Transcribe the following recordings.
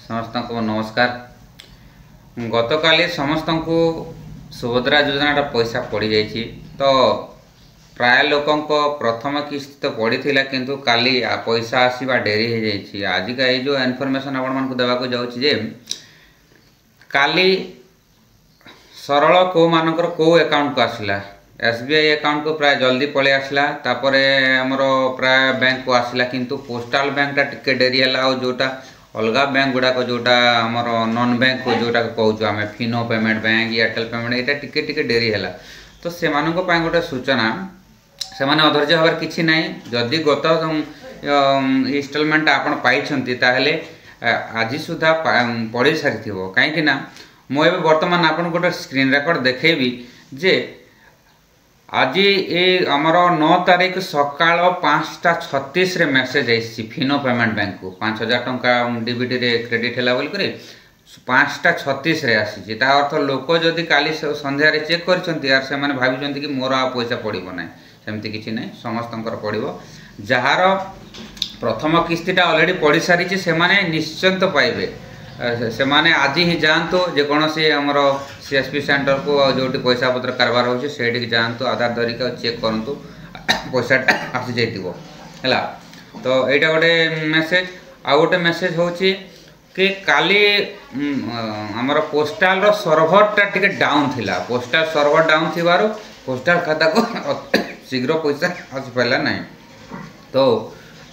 समस्त को नमस्कार। गतकाली समस्त को सुभद्रा योजना पैसा पड़ जाइए तो प्राय लोकों प्रथम किस्त तो पड़ा किंतु काली पैसा आसवा डेरी हो जाइए। आज का ये जो इनफॉरमेशन आपण देवाक जाऊँचे काली सरल को मानकर को अकाउंट को आसला एसबीआई अकाउंट को प्राय जल्दी पलि आसला तापर आमर प्राय बैंक को आसला किंतु पोस्टाल बैंक टा टिके डेरी है और जोटा अलग बैंक गुड़ाक जोटा आमर नॉन बैंक को जोटा कहूँ आम Fino payment bank Airtel payment यहाँ टिके डेरी है तो से गोटे सूचना से अधर्य हबार किसी ना जदि गत इनस्टलमेंट आपड़ पाई आज सुधा पढ़ी सारी कहीं मुझे बर्तमान आपन गोटे स्क्रीन रेकर्ड देखेबी जे आज ये आमर 9 तारीख सकाल 5:36 मेसेज आई फिनो पेमेंट बैंक को 5000 टंका डीबीटी रे क्रेडिट है बोल 5:36 आसी अर्थ लोक जदि काली संध्यारे चेक कर भावी कि मोर आ पैसा पड़ो ना सेमती किसी ना समस्त पड़ो जार प्रथम किस्तीटा अलरेडी पड़ सारी से निश्चिंत पाइबे से माने आज ही जातु जेकोसी आमर सीएसपी सेंटर को जो पैसा पत्र कारबार हो जातु आधार धरिक चेक करूँ पैसा आसी जाइए तो यहाँ गोटे मेसेज आ गोटे मेसेज हूँ कि काली आमर पोस्टाल सर्भरटा टिके डाउन थिला पोस्टाल सर्भर डाउन थी पोस्टाल खाता को शीघ्र पैसा आसी पारा ना तो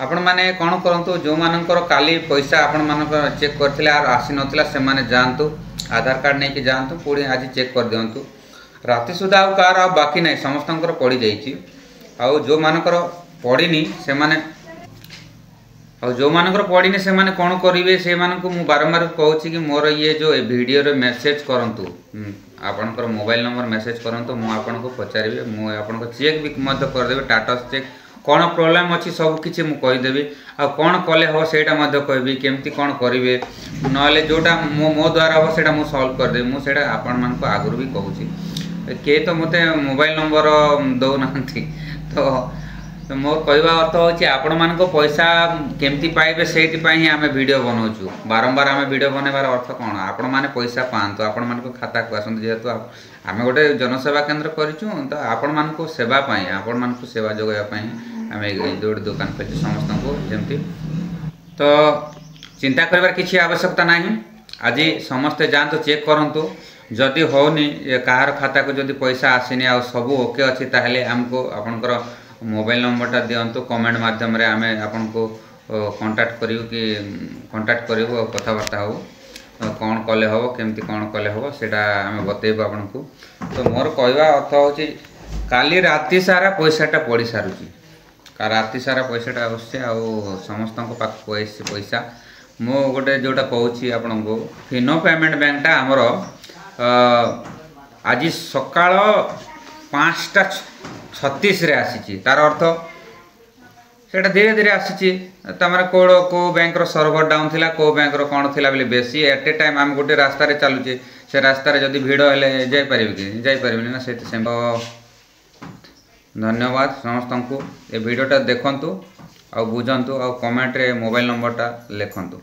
आपण मैंने कौन करूँ जो मानकर काली पैसा आपण मान चेक करते आसी नाला से जातु आधार कार्ड नहीं कि जातु पुणी आज चेक कर दिंतु राति सुधा कार बाकी ना समस्त पड़ जा जो मानकर पड़नी से जो मानकर पड़नी से कौन करेंगे से मुझे बारंबार कहूँ कि मोर ये जो वीडियो रे मेसेज करूँ आपणकर मोबाइल नंबर मेसेज करूँ मुझे पचारि मुझे चेक भी करदेवी स्टाटस चेक कौन प्रोब्लेम अच्छी सबकि मुझेदेवी आ कौन कले हम से कहबी केमती कौन करेंगे ना जोटा मो द्वारा हम से मुझे सल्व करदेवी मुझे आपण मान आगुरी भी कहूँ किए तो मत मोबाइल नंबर दौना तो मोर कहवा अर्थ हो आपण मान पैसा केमती पाइबे से आम वीडियो बनाऊँ बारंबार आम वीडियो बनवार अर्थ कौन आपण मैंने पैसा पातु आपण मान खाता को आसतु जेहेतु आम गोटे जनसेवा केन्द्र करूँ तो आपण मान सेवाई आपण मान सेवा जोगाई आम जो दुकान कर समस्त को जमती तो चिंता कर किसी आवश्यकता ना आज समस्ते जातु चेक करूँ जदि होनी कहार खाता को जदि पैसा आसनी आ सब ओके अच्छी ताहले आमको आपणकर मोबाइल नंबरटा दिंतु कमेंट माध्यम आम आपन को कांटेक्ट करूँ कि कांटेक्ट करूँ कथबार्ता हो कौन कले हम केमती कौन कले हम से आम बतेबू आपन को तो मोर कहवा अर्थ हो काली राति सारा पैसाटा पड़ सारूँ राति सारा पैसाटा आसे समस्त पाखक पैसा मो गोटे जोटा कहूँ आपन को फिनो पेमेंट बैंकटा आमर आज सकाल 5:36 आसी तार अर्थ से धीरे धीरे आसी को बैंक सर्भर डाउन थिला को बैंक कौन थिला बोले बेसी एट ए टाइम आम गोटे रास्तार चलुचे से रास्तार जदि भिड़ हेले जापर कि जापर ना से धन्यवाद समस्त को ये वीडियोटा देखंतु आ बुझंतु आ कमेंट रे मोबाइल नंबरटा लिखंतु।